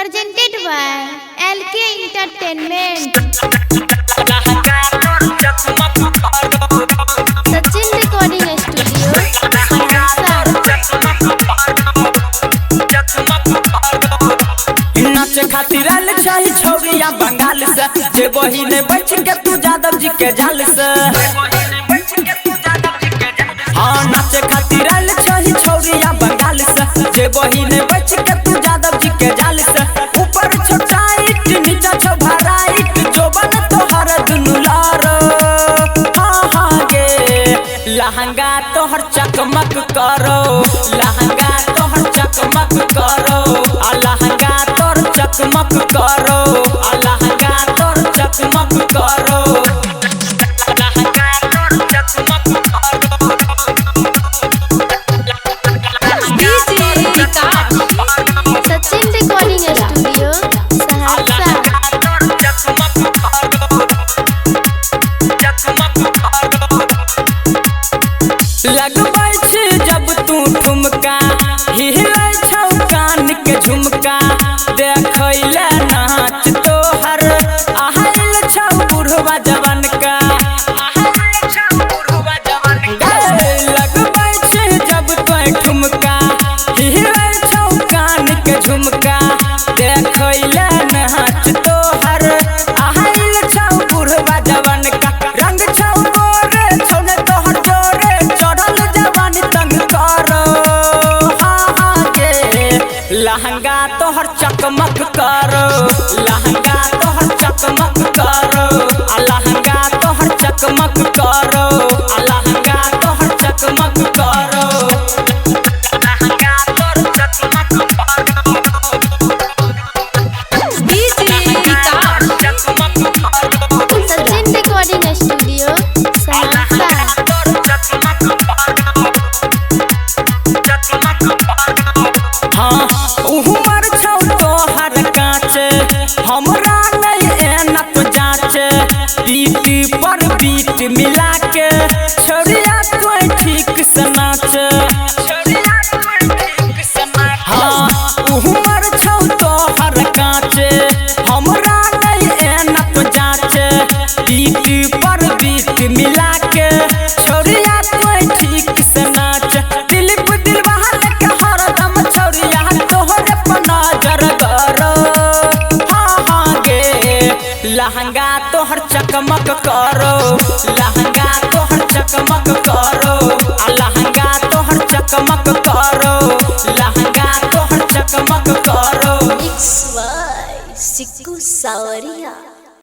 presented by LK Entertainment. Sachin Recording Studio, नाच खातिर आल चाही छौरिया बंगाल से जे बही ने बच के तू यादव जी के जाल से। हाँ नाच खातिर आल चाही छौरिया बंगाल से जे बही ने बच के तू यादव जी के जाल से। ऊपर छोटाइट नीचा छभराइट जोबन तोहर दुनु लारो। हाँ हाँ गे लहंगा तोहर चकमक करो, लहंगा तोहर चकमक करो, लहंगा तोर चकमक करो, लहंगा तोर चकमक करो, लहंगा तोर चकमक करो। Sachin Recording Studio, Saharsa. लगबै छै जब तू ठुमका हिलै छौ कान के झुमका देखैले नाच तोहर आइल छौ बुढ़वा जवान का। लगबै छै जब तू ठुमका हिलै छौ कान के झुमका देखैले नाच तोहर आइल छौ बुढ़वा जवान का। रंग छौ गोरे छौ ने तोहर जोरे चढ़ल जवान तंग करो। हाँ हाँ गे लहंगा तोहर चकमक करो, लहंगा तोहर चकमक करो, लहंगा तोहर चकमक करो, लहंगा तोहर चकमक करो, लहंगा तोहर चकमक करो। Sachin Recording Studio, Saharsa. हाँ उमर छौ तोहर कांच हमरा नहीं एनक जांच। बीट पर बीट मिला के छोरिया कोई ठीक से नाच। हाँ उमर छौ तोहर कांच हमरा नहीं एनक जांच। बीट पर बीट मिला के छोरिया कोई ठीक से नाच। दिलीप दिलवाल के हरदम छोरिया तोहरे पर नजर करो। हाँ हाँ गे लहंगा तोहर चकमक करो, लहंगा तोहर चकमक करो, लहंगा तोहर चकमक करो, लहंगा तोहर चकमक करो। Mix by Siku Sawaria.